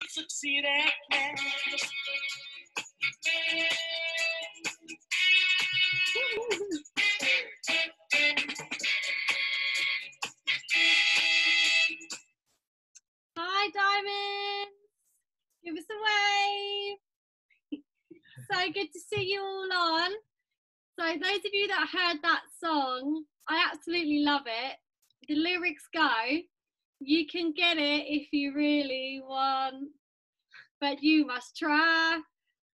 succeed again. Hi, Diamond. Give us a wave. So good to see you all on. So those of you that heard that song, I absolutely love it. The lyrics go, you can get it if you really want, but you must try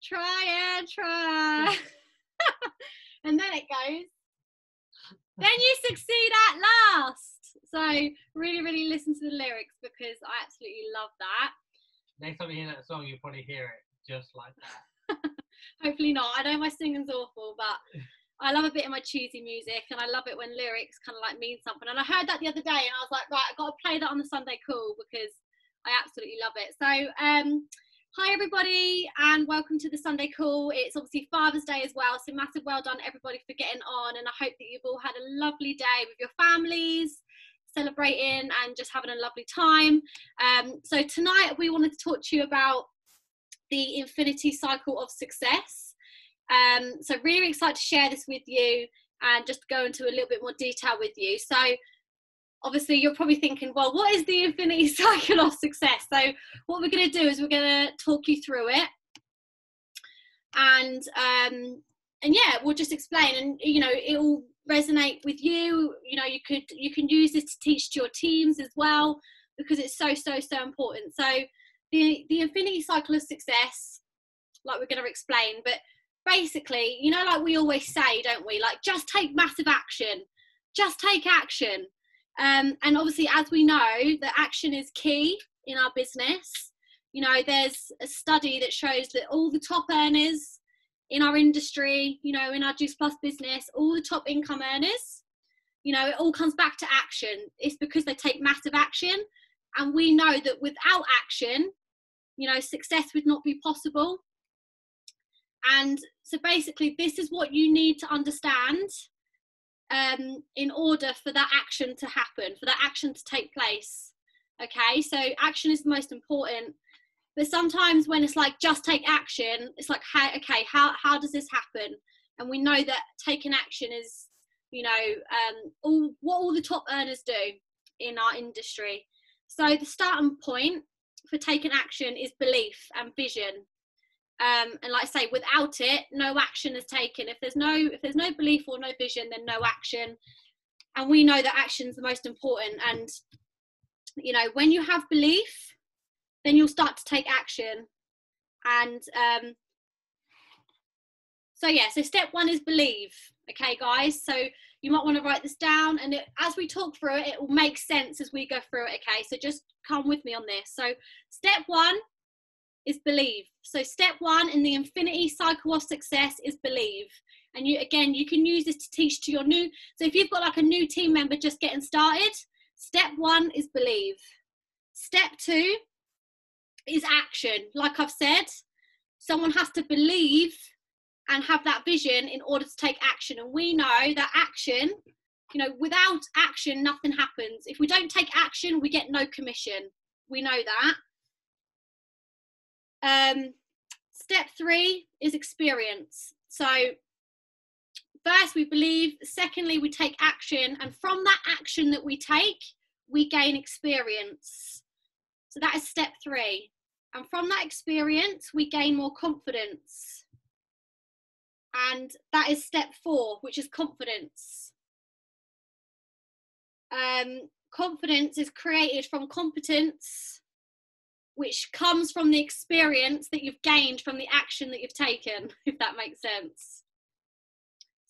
and try. And then it goes, then you succeed at last. So really listen to the lyrics because I absolutely love that. Next time you hear that song, you'll probably hear it just like that. Hopefully not. I know my singing's awful, but I love a bit of my cheesy music, and I love it when lyrics kind of like mean something. And I heard that the other day, and I was like, right, I've got to play that on the Sunday Call because I absolutely love it. So, hi everybody, and welcome to the Sunday Call. It's obviously Father's Day as well, so massive well done everybody for getting on, and I hope that you've all had a lovely day with your families, celebrating and just having a lovely time. So tonight we wanted to talk to you about the infinity cycle of success. So really excited to share this with you and just go into a little bit more detail with you. So obviously you're probably thinking, well, what is the infinity cycle of success? So what we're going to do is we're going to talk you through it, and yeah, we'll just explain, and you know, it will resonate with you. You know, you can use this to teach to your teams as well, because it's so important. So the infinity cycle of success, like we're going to explain, but basically, you know, like we always say, don't we, like just take massive action, just take action. And obviously, as we know, that action is key in our business. You know, there's a study that shows that all the top earners in our industry, you know, in our Juice Plus business, all the top income earners, you know, it all comes back to action. It's because they take massive action. And we know that without action, you know, success would not be possible. And so basically, this is what you need to understand in order for that action to happen, for that action to take place. Okay, so action is the most important. But sometimes when it's like just take action, it's like, hey, okay, how does this happen? And we know that taking action is, you know, what all the top earners do in our industry. So the starting point for taking action is belief and vision. And like I say, without it, no action is taken. If there's no belief or no vision, then no action. And we know that action is the most important. And you know, when you have belief, then you'll start to take action. And so yeah, so step one is believe. Okay, guys. So you might want to write this down, and as we talk through it, it will make sense as we go through it. Okay, so just come with me on this. So step one is believe. So step one in the infinity cycle of success is believe. And you can use this to teach to your new, so if you've got like a new team member just getting started, step one is believe. Step two is action. Like I've said, someone has to believe and have that vision in order to take action. And we know that action, you know, without action, nothing happens. If we don't take action, we get no commission. We know that. Step three is experience. So first we believe, secondly we take action, and from that action that we take, we gain experience. So that is step three. And from that experience, we gain more confidence. And that is step four, which is confidence. Confidence is created from competence, which comes from the experience that you've gained from the action that you've taken, if that makes sense.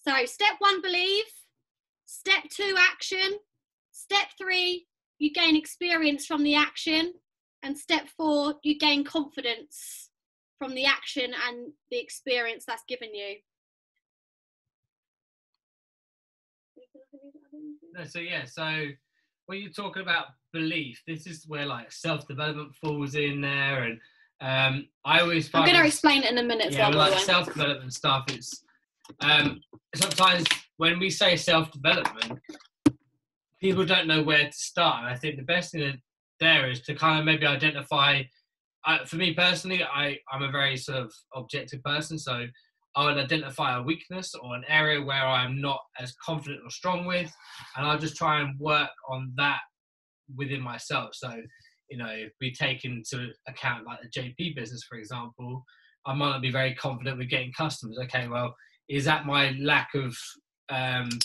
So step one, believe. Step two, action. Step three, you gain experience from the action. And step four, you gain confidence from the action and the experience that's given you. No, so yeah, so when you're talking about belief, this is where like self-development falls in there, and I always find I'm going to explain it in a minute. Yeah, like self-development stuff, it's sometimes when we say self-development, people don't know where to start. And I think the best thing there is to kind of maybe identify for me personally, I'm a very sort of objective person, so I would identify a weakness or an area where I'm not as confident or strong with, and I'll just try and work on that within myself. So, if we take into account like the JP business, for example, I might not be very confident with getting customers. Okay, well, is that my lack of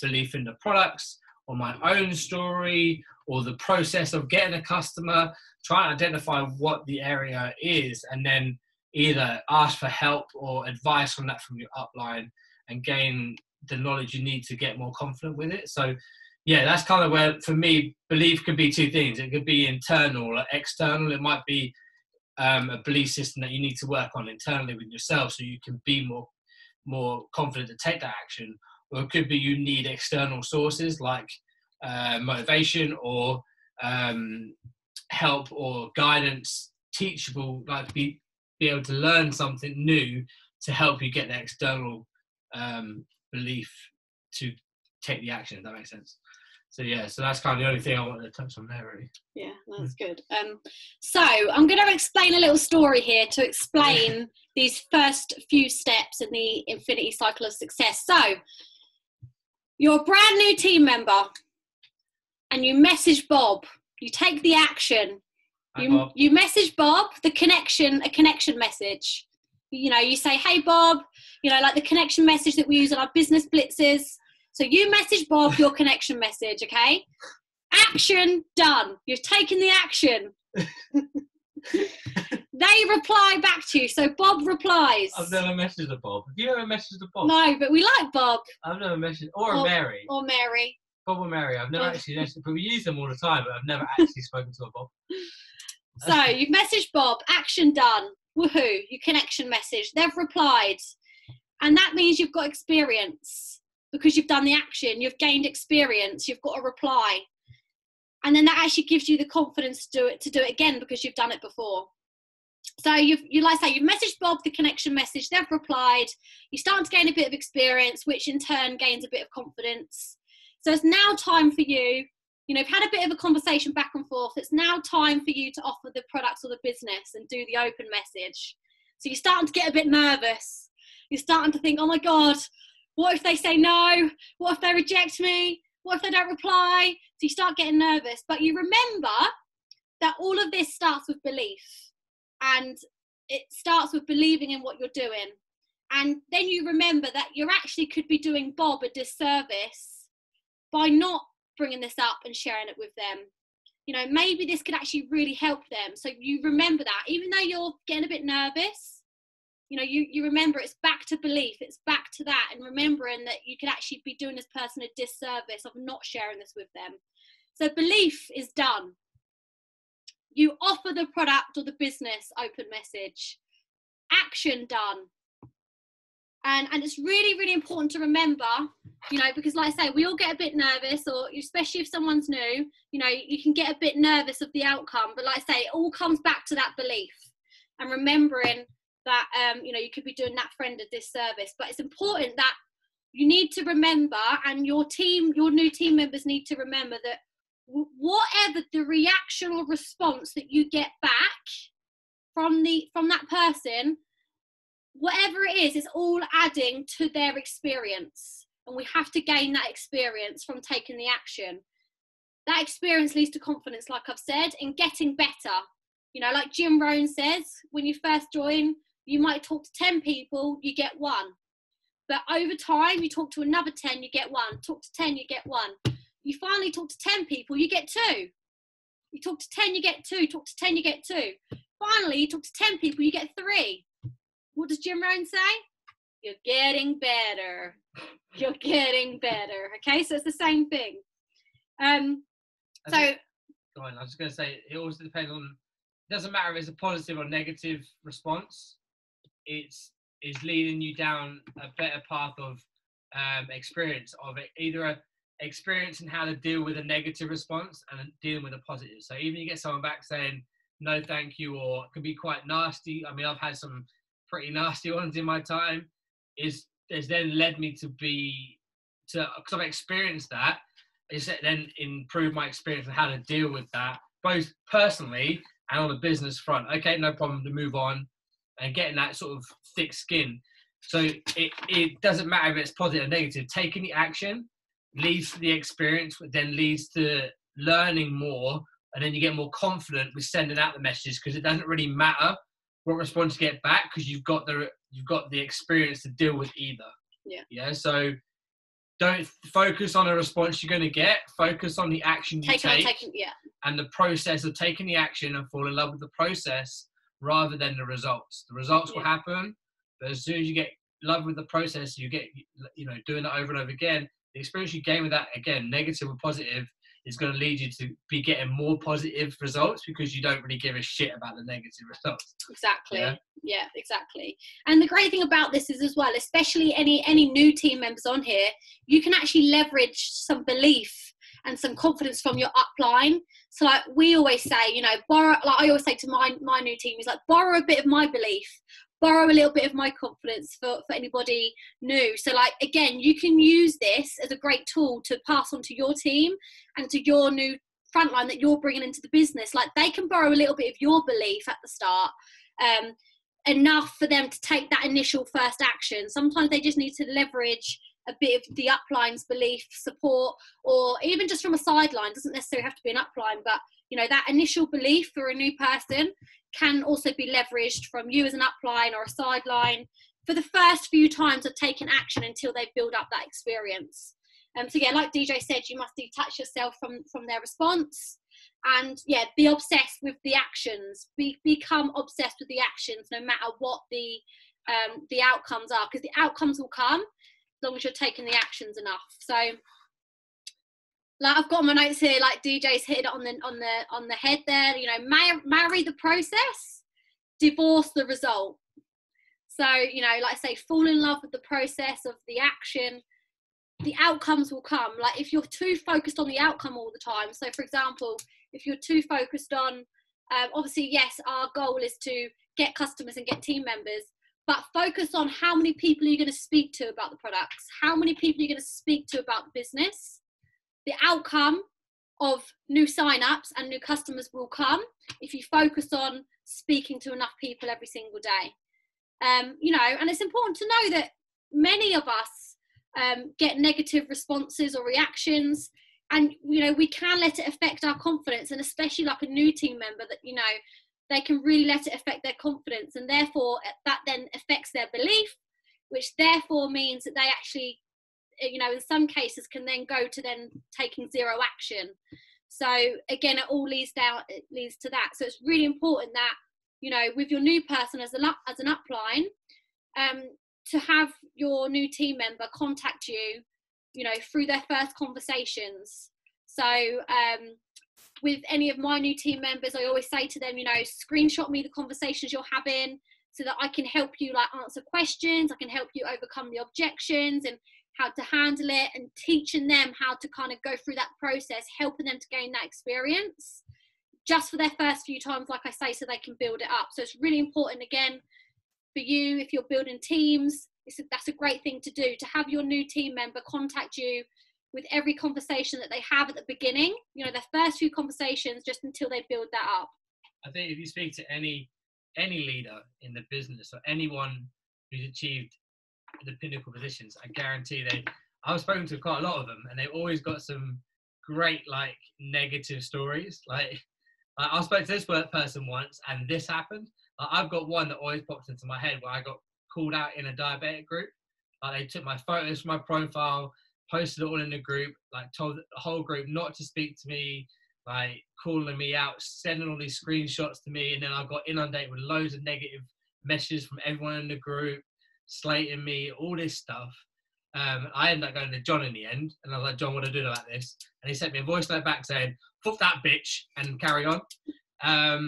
belief in the products, or my own story, or the process of getting a customer? Try and identify what the area is, and then either ask for help or advice from your upline, and gain the knowledge you need to get more confident with it. So yeah, that's kind of where, for me, belief could be two things. It could be internal or external. It might be a belief system that you need to work on internally with yourself so you can be more confident to take that action. Or it could be you need external sources like motivation or help or guidance, teachable, like be able to learn something new to help you get the external belief to take the action, if that makes sense. So yeah, so that's kind of the only thing I wanted to touch on there, really. Yeah, that's good. So I'm going to explain a little story here to explain these first few steps in the Infinity Cycle of Success. So you're a brand new team member and you message Bob. You take the action. You message Bob a connection message. You say, hey Bob, like the connection message that we use on our business blitzes. So you message Bob your connection message, okay? Action done. You've taken the action. They reply back to you. So Bob replies. I've never messaged a Bob. Have you ever messaged a Bob? No, but we like Bob. I've never messaged, or Mary. Or Mary. Bob or Mary. I've never actually messaged, but we use them all the time, but I've never actually spoken to a Bob. So you've messaged Bob, action done. Woohoo, your connection message. They've replied. And that means you've got experience. Because you've done the action, you've gained experience, you've got a reply. And then that actually gives you the confidence to do it again because you've done it before. So you've messaged Bob the connection message, they've replied, you're starting to gain a bit of experience, which in turn gains a bit of confidence. So it's now time for you, you've had a bit of a conversation back and forth, it's now time for you to offer the products or the business and do the open message. So you're starting to get a bit nervous. You're starting to think, oh my God, what if they say no? What if they reject me? What if they don't reply? So you start getting nervous. But you remember that all of this starts with belief. And it starts with believing in what you're doing. And then you remember that you actually could be doing Bob a disservice by not bringing this up and sharing it with them. Maybe this could actually really help them. So you remember that. Even though you're getting a bit nervous, you remember it's back to belief, it's back to that, and remembering that you could actually be doing this person a disservice of not sharing this with them. So belief is done. You offer the product or the business, open message. Action done. And it's really, really important to remember, because like I say, we all get a bit nervous, or especially if someone's new, you can get a bit nervous of the outcome. But like I say, it all comes back to that belief and remembering that you could be doing that friend a disservice. But it's important that you need to remember, and your new team members need to remember, that whatever the reaction or response that you get back from that person, whatever it is, it's all adding to their experience, and we have to gain that experience from taking the action. That experience leads to confidence, like I've said, in getting better. Like Jim Rohn says, when you first join, you might talk to 10 people, you get one. But over time, you talk to another 10, you get one. Talk to 10, you get one. You finally talk to 10 people, you get two. You talk to 10, you get two. Talk to 10, you get two. Finally, you talk to 10 people, you get three. What does Jim Rohn say? You're getting better. You're getting better. Okay, so it's the same thing. Go on, I was just going to say, it also depends on, it doesn't matter if it's a positive or negative response. It's leading you down a better path of experience of it, either experiencing how to deal with a negative response and dealing with a positive. So even you get someone back saying no thank you, or it can be quite nasty. I mean, I've had some pretty nasty ones in my time. Has then led me because I've experienced that, it's then improved my experience on how to deal with that, both personally and on the business front. Okay, no problem, to move on and getting that sort of thick skin. So it doesn't matter if it's positive or negative. Taking the action leads to the experience, which then leads to learning more, and then you get more confident with sending out the messages, because it doesn't really matter what response you get back, because you've got the experience to deal with either. Yeah. So don't focus on a response you're going to get. Focus on the action you take, and the process of taking the action, and fall in love with the process rather than the results. The results will happen, but as soon as you get in love with the process, you get, doing it over and over again. The experience you gain with that, again, negative or positive, is going to lead you to be getting more positive results, because you don't really give a shit about the negative results. Exactly. Yeah, exactly. And the great thing about this is as well, especially any new team members on here, you can actually leverage some belief and some confidence from your upline. So like we always say, borrow, like I always say to my new team, is like, borrow a bit of my belief, borrow a little bit of my confidence for anybody new. So like, again, you can use this as a great tool to pass on to your team and to your new frontline that you're bringing into the business. Like, they can borrow a little bit of your belief at the start, enough for them to take that initial first action. Sometimes they just need to leverage a bit of the upline's belief, support, or even just from a sideline. Doesn't necessarily have to be an upline, but that initial belief for a new person can also be leveraged from you as an upline or a sideline for the first few times of taking action until they build up that experience. So yeah, like DJ said, you must detach yourself from their response, and be obsessed with the actions. Become obsessed with the actions, no matter what the outcomes are, because the outcomes will come as long as you're taking the actions enough. So, like, I've got my notes here, like DJ's hit it on the head there. Marry the process, divorce the result. So, like I say, fall in love with the process of the action. The outcomes will come. Like, if you're too focused on the outcome all the time. So, for example, if you're too focused on, obviously, yes, our goal is to get customers and get team members, but focus on how many people you're going to speak to about the products, how many people you're going to speak to about the business. The outcome of new sign-ups and new customers will come if you focus on speaking to enough people every single day. And it's important to know that many of us get negative responses or reactions, and we can let it affect our confidence, and especially like a new team member, that they can really let it affect their confidence, and therefore that then affects their belief, which therefore means that they actually, in some cases, can then go to then taking zero action. So again, it all leads to that. So it's really important that, with your new person as an upline, to have your new team member contact you, through their first conversations. So with any of my new team members, I always say to them, screenshot me the conversations you're having, so that I can help you answer questions. I can help you overcome the objections and how to handle it, and teaching them how to kind of go through that process, helping them to gain that experience just for their first few times, like I say, so they can build it up. So it's really important, again, for you, if you're building teams, that's a great thing to do, to have your new team member contact you with every conversation that they have at the beginning, their first few conversations, just until they build that up. I think if you speak to any leader in the business, or anyone who's achieved the pinnacle positions, I guarantee I've spoken to quite a lot of them, and they've always got some great negative stories. Like I spoke to this person once, and this happened. I've got one that always pops into my head, where I got called out in a diabetic group. They took my photos from my profile, posted it all in the group, told the whole group not to speak to me, calling me out, sending all these screenshots to me, and then I got inundated with loads of negative messages from everyone in the group, slating me, all this stuff. I ended up going to John in the end, and I was like, John, what do I do about this? And he sent me a voice note back saying, fuck that bitch, and carry on. I'll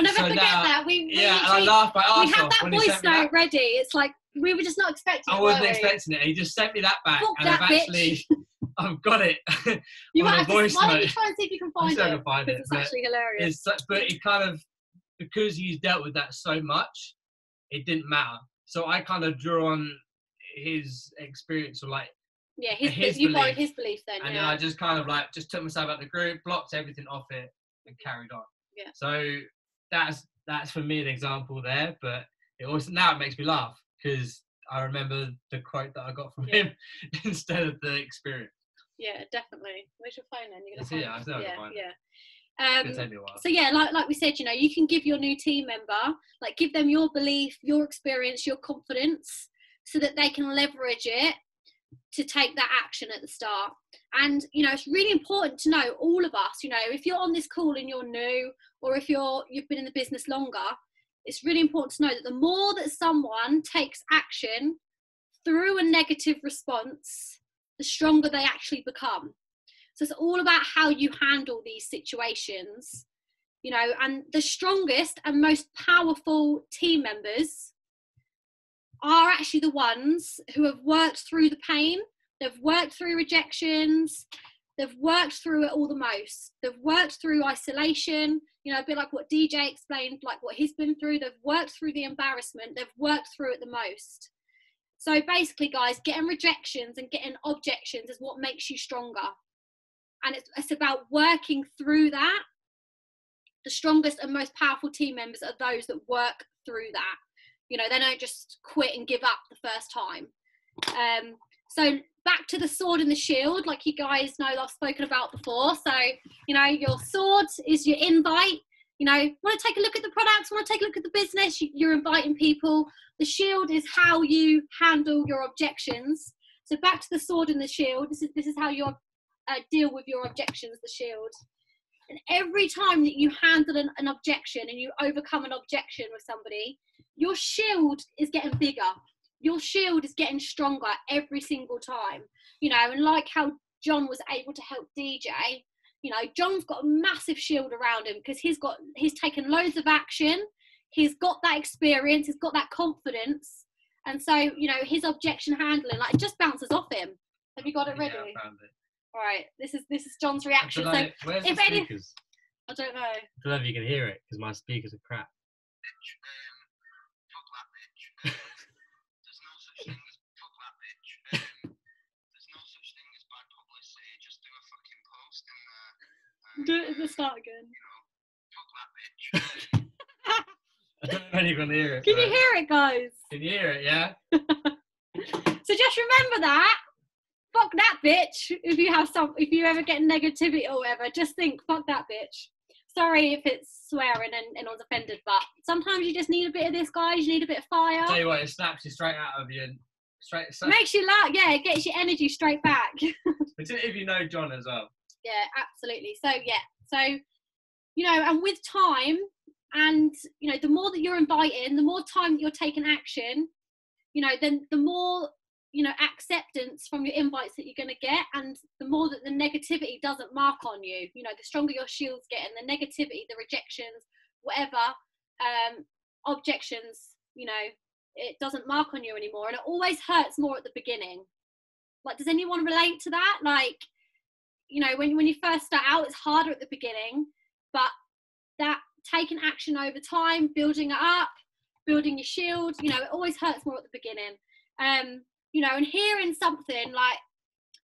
never forget that. And I laughed my arse off. We had that voice note ready. It's like, we were just not expecting it. I wasn't expecting it. He just sent me that back, fuck and that I've got it. You on might a have voice why note. don't you try and see if you can find it? I can find it. It's actually hilarious. But it kind of, because he's dealt with that so much, it didn't matter. So I kind of drew on his experience, or you borrowed his belief then. And then I just kind of just took myself out of the group, blocked everything off it, and carried on. Yeah. So that's for me an example there, but it also now it makes me laugh because I remember the quote that I got from him instead of the experience. Yeah, definitely. Where's your phone then? You're gonna It's find here. I still have to find it. Yeah. It'll take me a while. So yeah, like we said, you know, you can give your new team member, like give them your belief, your experience, your confidence, so that they can leverage it to take that action at the start. And you know, it's really important to know, all of us, you know, if you're on this call and you're new, or if you've been in the business longer, it's really important to know that the more that someone takes action through a negative response, the stronger they actually become. So it's all about how you handle these situations, you know, and the strongest and most powerful team members are actually the ones who have worked through the pain. They've worked through rejections. They've worked through it all the most. They've worked through isolation, you know, a bit like what DJ explained, like what he's been through. They've worked through the embarrassment. They've worked through it the most. So basically, guys, getting rejections and getting objections is what makes you stronger. And it's about working through that. The strongest and most powerful team members are those that work through that. You know, they don't just quit and give up the first time. So back to the sword and the shield, like you guys know I've spoken about before. So, you know, your sword is your invite. You know, want to take a look at the products, want to take a look at the business, you're inviting people. The shield is how you handle your objections. So back to the sword and the shield. This is how you deal with your objections, the shield. And every time that you handle an objection and you overcome an objection with somebody, your shield is getting bigger. Your shield is getting stronger every single time. You know, and like how John was able to help DJ, you know, John's got a massive shield around him because he's taken loads of action. He's got that experience. He's got that confidence. And so, you know, his objection handling, like, it just bounces off him. Have you got it ready? Yeah, I found it. All right, this is John's reaction. So where's if the speakers? I don't know. I don't know if you can hear it because my speakers are crap. Fuck that bitch. There's no such thing as fuck that bitch. There's no such thing as bad publicity. Just do a fucking post in there. Do it at the start again. You know, fuck that bitch. I don't know if you can hear it. Can you hear it, guys? Can you hear it? Yeah. So just remember that. Fuck that bitch. If you ever get negativity or whatever, just think, fuck that bitch. Sorry if it's swearing and anyone's offended, but sometimes you just need a bit of this, guys. You need a bit of fire. Tell you what, it snaps you straight out of you. Makes you laugh. Yeah, it gets your energy straight back. Particularly if you know John as well. Yeah, absolutely. So you know, and with time, and you know, the more that you're inviting, the more time that you're taking action, you know, then the more, you know, acceptance from your invites that you're going to get, and the more that the negativity doesn't mark on you. You know, the stronger your shield's getting, the negativity, the rejections, whatever, objections, you know, it doesn't mark on you anymore. And it always hurts more at the beginning. Like, does anyone relate to that? Like, you know, when you first start out, it's harder at the beginning, but that taking action over time, building it up, building your shield, you know, it always hurts more at the beginning. You know, and hearing something like,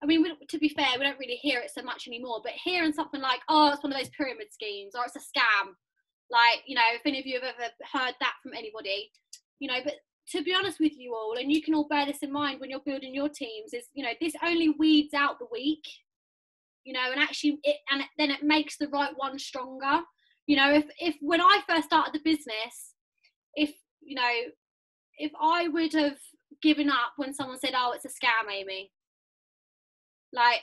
I mean, to be fair, we don't really hear it so much anymore, but hearing something like, oh, it's one of those pyramid schemes, or it's a scam, like, you know, if any of you have ever heard that from anybody, you know, but to be honest with you all, and you can all bear this in mind when you're building your teams, is, you know, this only weeds out the weak, you know, and actually then it makes the right one stronger. You know, if when I first started the business, if I would have given up when someone said, oh, it's a scam, Amy, like,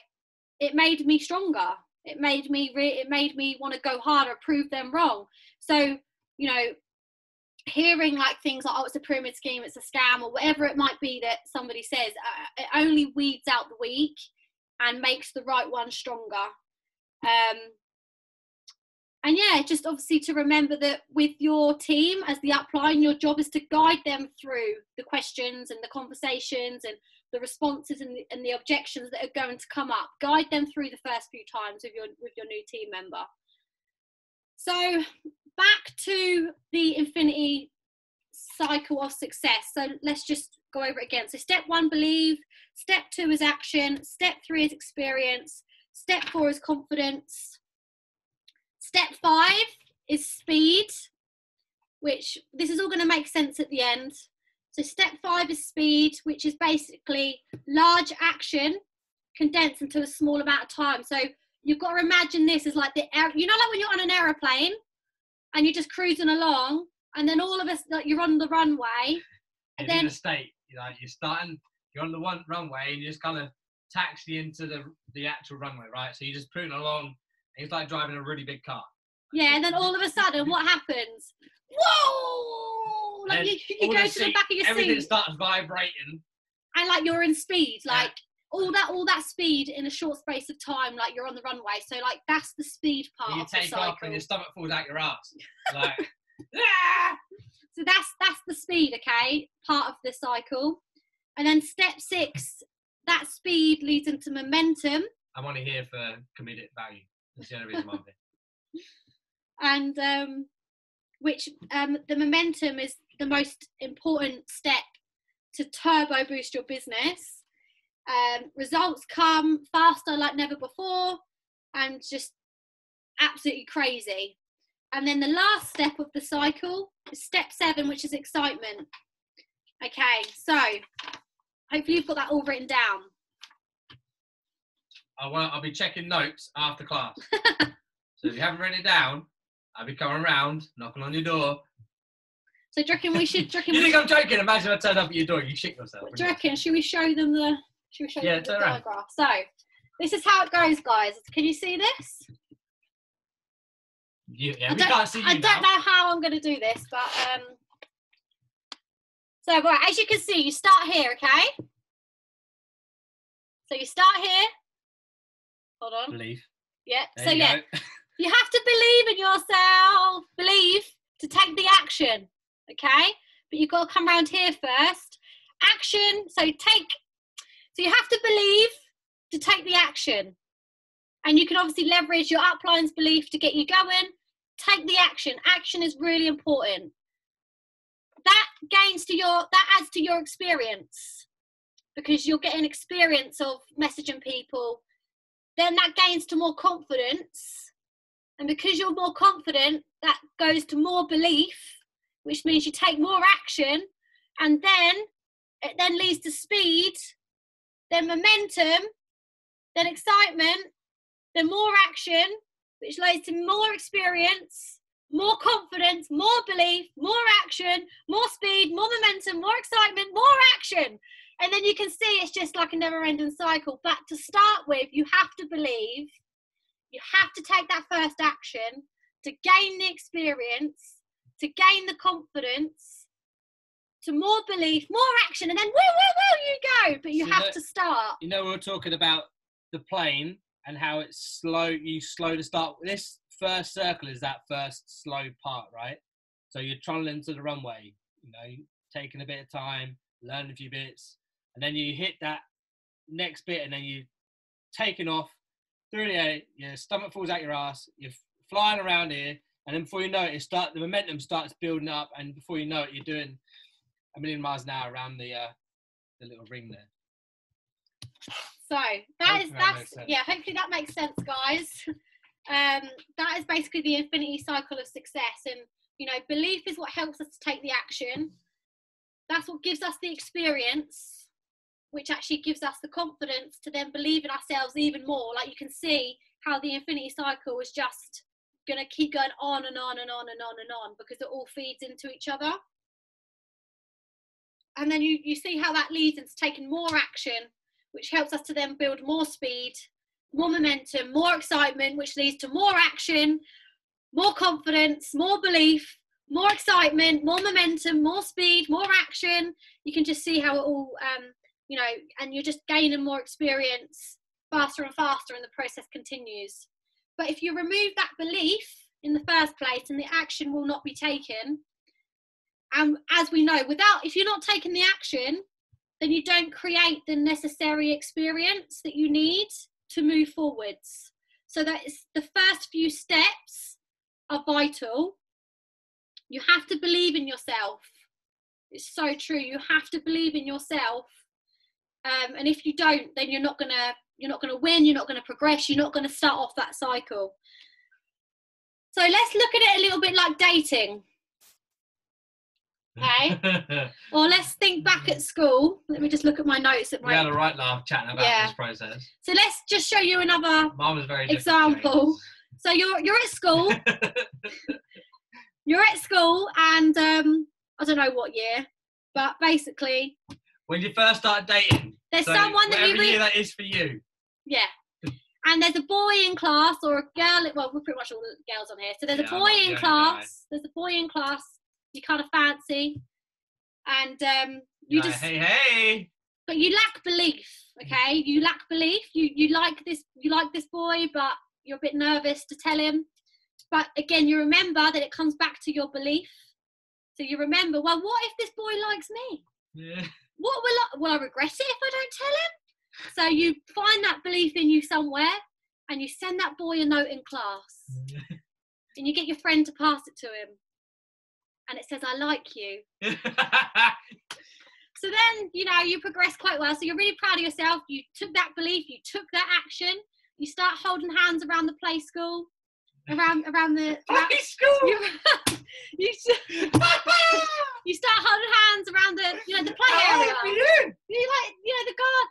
it made me stronger. It made me want to go harder, prove them wrong. So, you know, hearing like things like, oh, it's a pyramid scheme, it's a scam, or whatever it might be that somebody says, it only weeds out the weak and makes the right one stronger. And yeah, just obviously to remember that with your team as the upline, your job is to guide them through the questions and the conversations and the responses and the objections that are going to come up. Guide them through the first few times with your new team member. So back to the infinity cycle of success. So let's just go over it again. So step 1, believe. Step 2 is action. Step 3 is experience. Step 4 is confidence. Step 5 is speed. which this is all going to make sense at the end. So step 5 is speed, which is basically large action condensed into a small amount of time. So you've got to imagine this as like like when you're on an aeroplane and you're just cruising along, and then all of us, like, you're on the runway, and then in the state, you're on the runway, and you just kind of taxi into the actual runway, right? So you're just cruising along, and it's like driving a really big car. Yeah, and then all of a sudden, what happens? Whoa! Like you go to the back of your everything seat, starts vibrating, and like you're in speed, like all that speed in a short space of time, like you're on the runway. So like that's the speed part of the cycle. You take off, and your stomach falls out your ass. Like, So that's the speed, okay, part of the cycle. And then step 6, that speed leads into momentum. I'm only here for comedic value. That's the only reason why I'm here. And the momentum is the most important step to turbo boost your business. Results come faster like never before, and just absolutely crazy. And then the last step of the cycle is step 7, which is excitement. Okay, so hopefully you've got that all written down. I'll be checking notes after class. So if you haven't written it down, I'll be coming around, knocking on your door. So do you reckon we should... You think I'm joking? Imagine I turned up at your door and you shit yourself. Do you reckon? Should we show them the... Yeah, the diagram? So this is how it goes, guys. Can you see this? Yeah, we can't see you I don't know how I'm going to do this, but so right, as you can see, you start here, okay? So you start here. Hold on. Believe. Yeah. There So you yeah, go. you have to believe in yourself. Believe to take the action, okay? But you've got to come around here first. Action. So you have to believe to take the action, and you can obviously leverage your upline's belief to get you going. Take the action. Action is really important. That adds to your experience, because you're getting experience of messaging people. Then that gains to more confidence, and because you're more confident, that goes to more belief, which means you take more action, and then it then leads to speed, then momentum, then excitement, then more action, which leads to more experience, more confidence, more belief, more action, more speed, more momentum, more excitement, more action. And then you can see it's just like a never-ending cycle. But to start with, you have to believe, you have to take that first action to gain the experience, to gain the confidence, to more belief, more action, and then woo, you go. But you have to start. We were talking about the plane and how it's slow. You slow to start. This first circle is that first slow part, right? So you're trundling to the runway, taking a bit of time, learning a few bits, and then you hit that next bit, and then you taking off through the air. Your stomach falls out your ass. You're flying around here, and then before you know it, the momentum starts building up, and before you know it, you're doing 1,000,000 miles an hour around the little ring there. So hopefully that makes sense, guys. That is basically the infinity cycle of success, and belief is what helps us to take the action. That's what gives us the experience, which actually gives us the confidence to then believe in ourselves even more. Like, you can see how the infinity cycle is just going to keep going on and on and on and on and on, because it all feeds into each other. And then you see how that leads into taking more action, which helps us to then build more speed, more momentum, more excitement, which leads to more action, more confidence, more belief, more excitement, more momentum, more speed, more action. You can just see how it all, and you're just gaining more experience faster and faster, and the process continues. But if you remove that belief in the first place, and the action will not be taken, and as we know, if you're not taking the action, then you don't create the necessary experience that you need to move forwards. So that is the first few steps are vital. You have to believe in yourself. It's so true. You have to believe in yourself. And if you don't, then you're not gonna win. You're not gonna progress. You're not gonna start off that cycle. So let's look at it a little bit like dating. Okay. Or let's think back at school. Let me just look at my notes. We had a right laugh chatting about this process. So let's just show you another Mine was very example. So you're at school. You're at school, and I don't know what year, but basically, when you first start dating, there's someone that you year that is for you. Yeah. And there's a boy in class or a girl. Well, we're pretty much all the girls on here. So there's a boy in class. There's a boy in class you kind of fancy, and you just hey. But you lack belief. Okay, you lack belief. You like this boy, but you're a bit nervous to tell him. But again, you remember that it comes back to your belief. So you remember, well, what if this boy likes me? Yeah. What will I regret it if I don't tell him? So you find that belief in you somewhere, and you send that boy a note in class, and you get your friend to pass it to him, and it says, "I like you." So then, you progress quite well. So you're really proud of yourself. You took that belief, you took that action. You start holding hands around the play school, around the play school. You start holding hands around the play area. You the guard,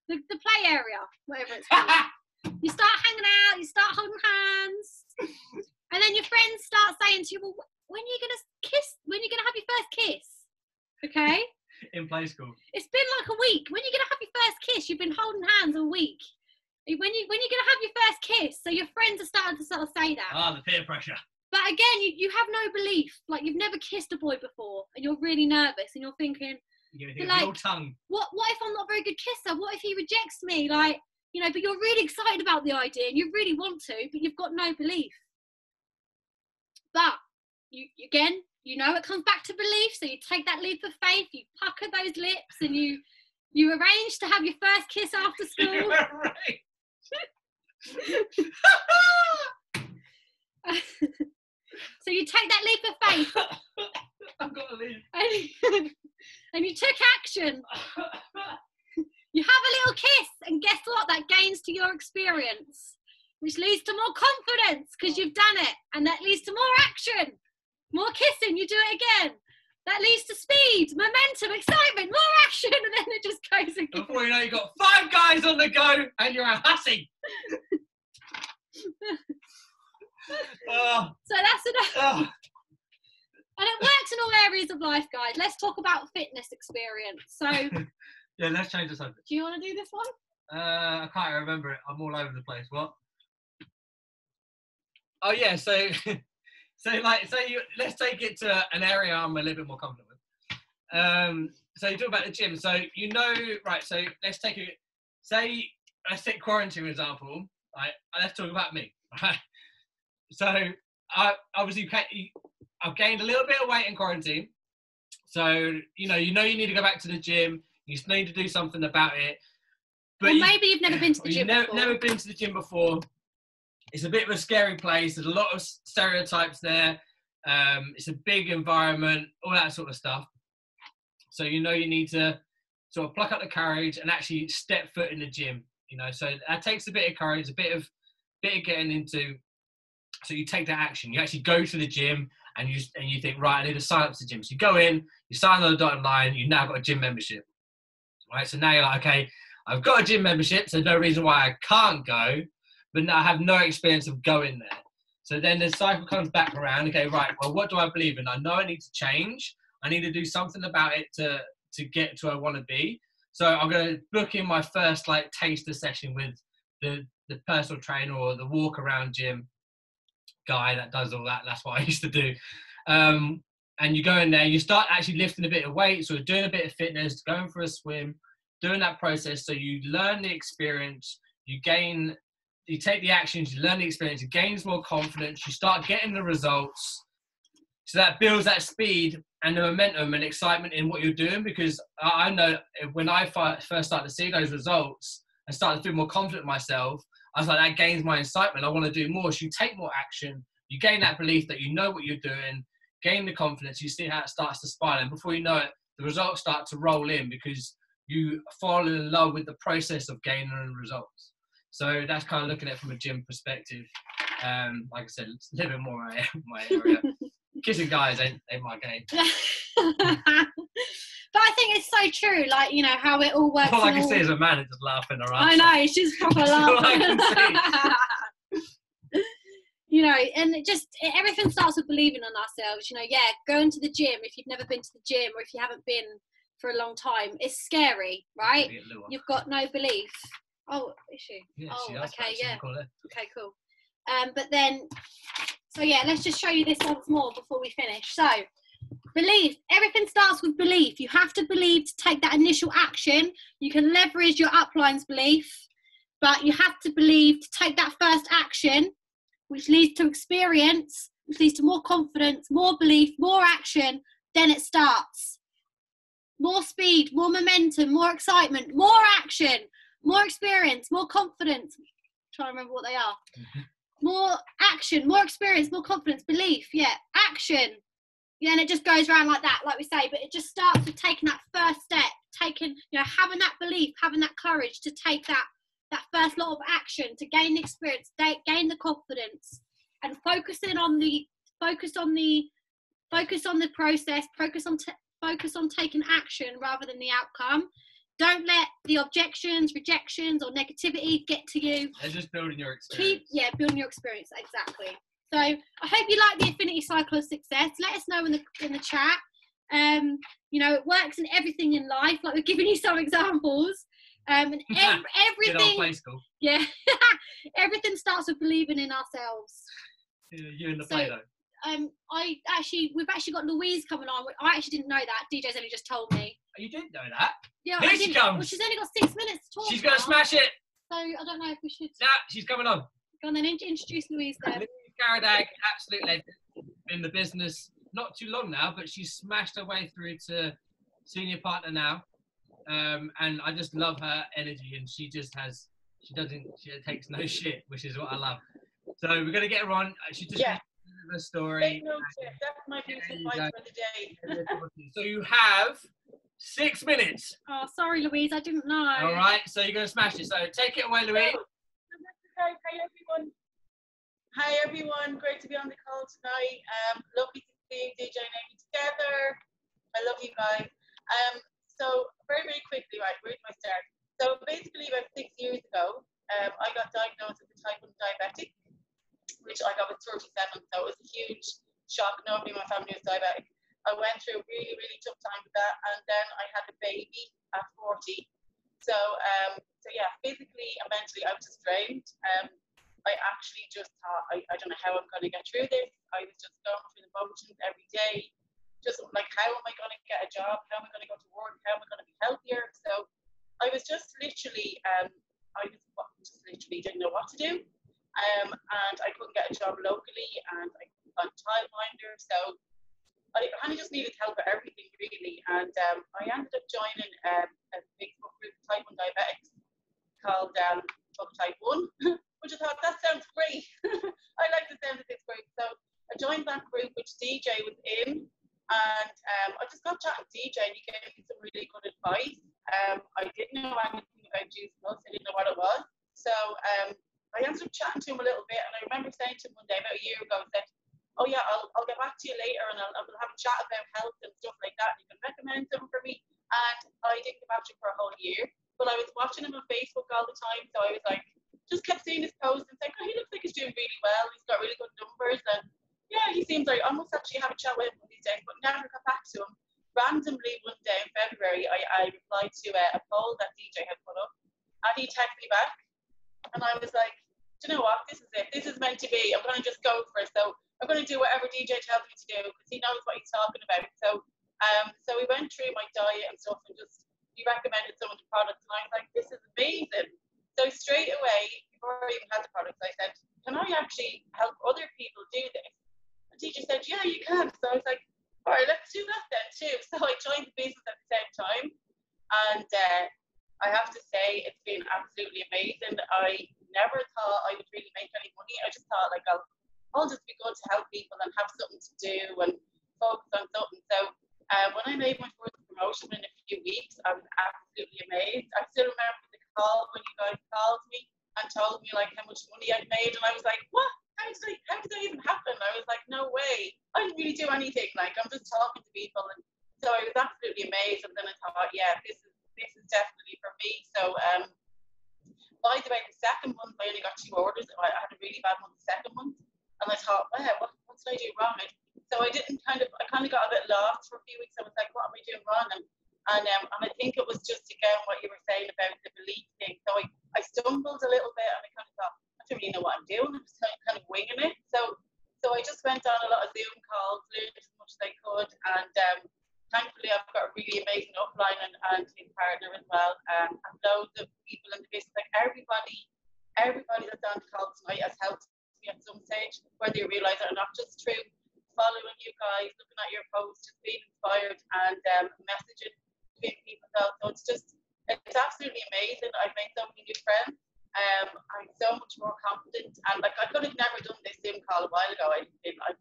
the play area, whatever it's called. You start hanging out. You start holding hands, and then your friends start saying to you, "Well, when are you gonna kiss? When are you gonna have your first kiss?" Okay. In play school. It's been like a week. When are you gonna have your first kiss? You've been holding hands all week. When you gonna have your first kiss? So your friends are starting to sort of say that. The peer pressure. But again, you have no belief. Like, you've never kissed a boy before, and you're really nervous, and you're thinking, your tongue. What if I'm not a very good kisser? What if he rejects me? Like, but you're really excited about the idea, and you really want to, but you've got no belief. But it comes back to belief. So you take that leap of faith, you pucker those lips, and you arrange to have your first kiss after school. So you take that leap of faith. I've got to leave. And you took action. You have a little kiss, and guess what? That gains to your experience, which leads to more confidence because you've done it, and that leads to more action, more kissing. You do it again. That leads to speed, momentum, excitement, more action, and then it just goes again. Before you know, you've got 5 guys on the go, and you're a hussy. So that's enough. And it works in all areas of life, guys. Let's talk about fitness experience. So yeah, let's change the subject. Do you want to do this one? I can't remember it. I'm all over the place. What? Oh yeah, so let's take it to an area I'm a little bit more confident with. So you talk about the gym. So right? So let's take quarantine for example. Right? Let's talk about me. Right? So I've gained a little bit of weight in quarantine. So you need to go back to the gym. You need to do something about it. But maybe you've never been to the gym before. Never been to the gym before. It's a bit of a scary place. There's a lot of stereotypes there. It's a big environment, all that sort of stuff. So you need to sort of pluck up the courage and actually step foot in the gym. So that takes a bit of courage, a bit of getting into. So you take that action. You actually go to the gym and you think, right, I need to sign up to the gym. So you go in, you sign on the dotted line. You've now got a gym membership, right? So now you're like, okay, I've got a gym membership, so no reason why I can't go. But now I have no experience of going there. So then the cycle comes back around. Okay, right, well, what do I believe in? I know I need to change. I need to do something about it to get to where I want to be. So I'm going to book in my first taster session with the personal trainer or the walk around gym guy that does all that. That's what I used to do. And you go in there, you start actually lifting a bit of weight, so doing a bit of fitness, going for a swim, doing that process. So you learn the experience, you take the actions, you learn the experience, it gains more confidence, you start getting the results. So that builds that speed and the momentum and excitement in what you're doing, because I know when I first started to see those results and started to feel more confident in myself, I was like, that gains my excitement. I want to do more. So you take more action, you gain that belief that you know what you're doing, gain the confidence, you see how it starts to spiral. And before you know it, the results start to roll in because you fall in love with the process of gaining the results. So that's kind of looking at it from a gym perspective. Like I said, it's a little bit more my area. Kissing guys ain't my game. But I think it's so true, like, you know, how it all works. All I can see is a man just laughing around. I know, she's proper all I laughing. can You know, and everything starts with believing in ourselves. You know, yeah, going to the gym, if you've never been to the gym or if you haven't been for a long time, it's scary, right? You've got no belief. Oh, is she? Yeah, oh, she does, okay, yeah. Okay, cool. But then, so yeah, let's just show you this once more before we finish. So, belief. Everything starts with belief. You have to believe to take that initial action. You can leverage your upline's belief, but you have to believe to take that first action, which leads to experience, which leads to more confidence, more belief, more action. Then it starts. More speed, more momentum, more excitement, more action, more experience, more confidence. I'm trying to remember what they are. More action, more experience, more confidence, belief. Yeah, action. Yeah, and it just goes around like that, like we say. But it just starts with taking that first step, having that belief, having that courage to take that first lot of action, to gain the experience, gain the confidence, and focus on the process, focus on taking action rather than the outcome. Don't let the objections, rejections, or negativity get to you. They're just building your experience. Building your experience, exactly. So I hope you like the Infinity Cycle of Success. Let us know in the chat. You know, it works in everything in life. Like, we're giving you some examples. And everything. Good old play school. Yeah, everything starts with believing in ourselves. Yeah, you in the play though. We've actually got Louise coming on. I actually didn't know that. DJ's only just told me. Oh, you didn't know that? Yeah, Here she comes. Well, she's only got 6 minutes to talk. She's gonna smash it. So I don't know if we should. Yeah, she's coming on. Go on then, introduce Louise then. Louise Garadag, absolute legend. Been in the business not too long now, but she's smashed her way through to senior partner now. And I just love her energy, and she takes no shit, which is what I love. So we're gonna get her on. She just the story. That's my beautiful fight for the day. So you have 6 minutes. Oh, sorry, Louise, I didn't know. All right, so you're gonna smash it. So take it away, Louise. Hi everyone, great to be on the call tonight. Lovely to see DJ and Amy together. I love you guys. So very, very quickly, right, where do I start? So basically about 6 years ago, I got diagnosed with type 1 diabetic, which I got with 37, so it was a huge shock. Nobody in my family was diabetic. I went through a really, really tough time with that, and then I had a baby at 40. So yeah, physically and mentally, I was just drained. I actually just thought, I don't know how I'm going to get through this. I was just going through the motions every day. Just like, how am I going to get a job? How am I going to go to work? How am I going to be healthier? So I was just literally, didn't know what to do. And I couldn't get a job locally, and I couldn't find a childminder. So I kind of just needed help with everything, really. And I ended up joining a Facebook group of type 1 diabetics called Club Type 1, which I thought, that sounds great. I like the sound of this group. So I joined that group, which DJ was in. And I just got chatting to DJ, and he gave me some really good advice. I didn't know anything about Juice Plus. I didn't know what it was. So I ended up chatting to him a little bit, and I remember saying to him one day about a year ago, I said, oh yeah, I'll get back to you later, and I'll have a chat about health and stuff like that, and you can recommend something for me. And I didn't get back to him for a whole year, but I was watching him on Facebook all the time, so I was like, just kept seeing his posts and saying, oh, he looks like he's doing really well, he's got really good numbers, and yeah, he seems like I must actually have a chat with him one of these days, but never got back to him. Randomly one day in February, I replied to a poll that DJ had put up, and he texted me back, and I was like, do you know what, this is it, this is meant to be, I'm going to just go for it. So I'm going to do whatever DJ tells me to do, because he knows what he's talking about. So so we went through my diet and stuff, and just he recommended some of the products, and I was like, this is amazing. So straight away, before I even had the products, I said, can I actually help other people do this? Teacher said, yeah, you can. So I was like, all right, let's do that then too. So I joined the business at the same time, and I have to say it's been absolutely amazing. I never thought I would really make any money. I just thought, like, I'll just be good to help people and have something to do and focus on something. So when I made my first promotion in a few weeks, I was absolutely amazed. I still remember the call when you guys called me and told me like how much money I'd made, and I was like, what? how did that even happen? I was like, no way. I didn't really do anything. Like, I'm just talking to people. And so I was absolutely amazed. And then I thought, yeah, this is definitely for me. So, by the way, the second month, I only got 2 orders. I had a really bad month the second month. And I thought, wow, what did I do wrong? So I kind of got a bit lost for a few weeks. I was like, what am I doing wrong? And I think it was just, again, what you were saying about the belief thing. So I stumbled a little bit and I kind of thought, I don't really know what I'm doing. I was kind of winging it. So I just went on a lot of Zoom calls, learned as much as I could. And thankfully, I've got a really amazing upline and team partner as well. And loads of people in the business, like everybody that's on the call tonight has helped me at some stage, whether you realise it or not, just through following you guys, looking at your posts, just being inspired and messaging between people. So it's absolutely amazing. I've made so many new friends. I'm so much more confident, and like I could have never done this Zoom call a while ago. I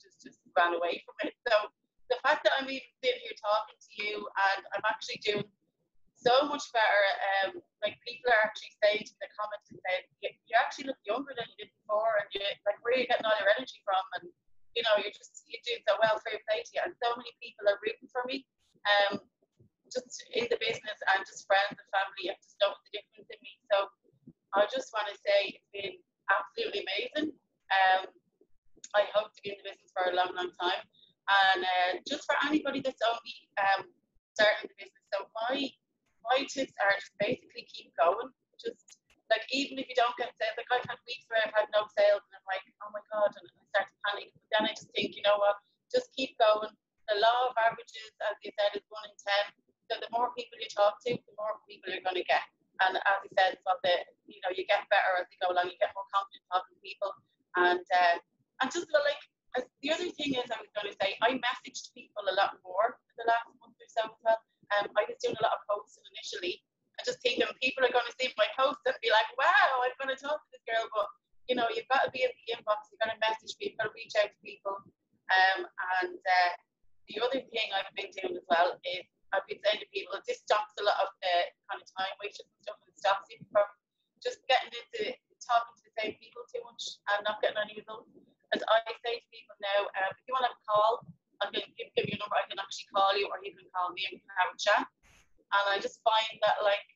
just ran away from it. So the fact that I'm even sitting here talking to you, and I'm actually doing so much better. Like people are actually saying to the comments and saying, you actually look younger than you did before, and you like where are you getting all your energy from? And you know, you're doing so well. Fair play to you. And so many people are rooting for me. Just in the business and just friends and family have just noticed the difference in me. So I just want to say it's been absolutely amazing. I hope to be in the business for a long, long time. And just for anybody that's only starting the business, so my tips are just basically keep going. Just like even if you don't get sales, like I've had weeks where I've had no sales and I'm like, oh my God, and I start to panic. But then I just think, you know what, just keep going. The law of averages, as you said, is 1 in 10. So the more people you talk to, the more people you're going to get. And as you said, so you get better as you go along. You get more confident talking to people. And just like, the other thing is I was going to say, I messaged people a lot more in the last month or so as well. I was doing a lot of posts initially. And just thinking people are going to see my posts and be like, wow, I'm going to talk to this girl. But, you know, you've got to be in the inbox. You've got to message people, you've got to reach out to people. The other thing I've been doing as well is I've been saying to people, this stops a lot of the kind of time wasted and stuff, and stops you from just getting into talking to the same people too much and not getting any results. As I say to people now, if you want to have a call, I can give you a number, I can actually call you, or you can call me and we can have a chat. And I just find that, like,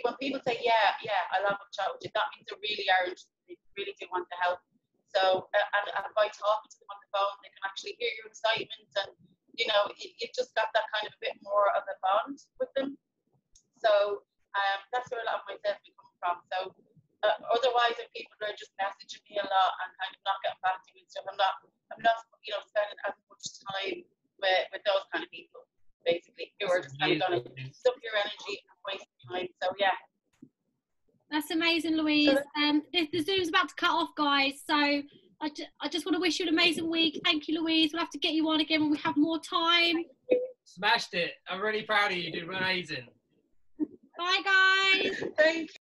when people say, yeah, I'll have a chat with you, that means they really are interested, they really do want to help. So, and by talking to them on the phone, they can actually hear your excitement, and you know, you just got that kind of a bit more of a bond with them. So that's where a lot of my sales are coming from. So otherwise, if people are just messaging me a lot and kind of not getting back to me and stuff, I'm not spending as much time with those kind of people, basically, who are just kind of going to suck your energy and waste time. So yeah. That's amazing, Louise. The Zoom's about to cut off, guys. So I just want to wish you an amazing week. Thank you, Louise. We'll have to get you on again when we have more time. Smashed it. I'm really proud of you. You did amazing. Bye, guys. Thank you.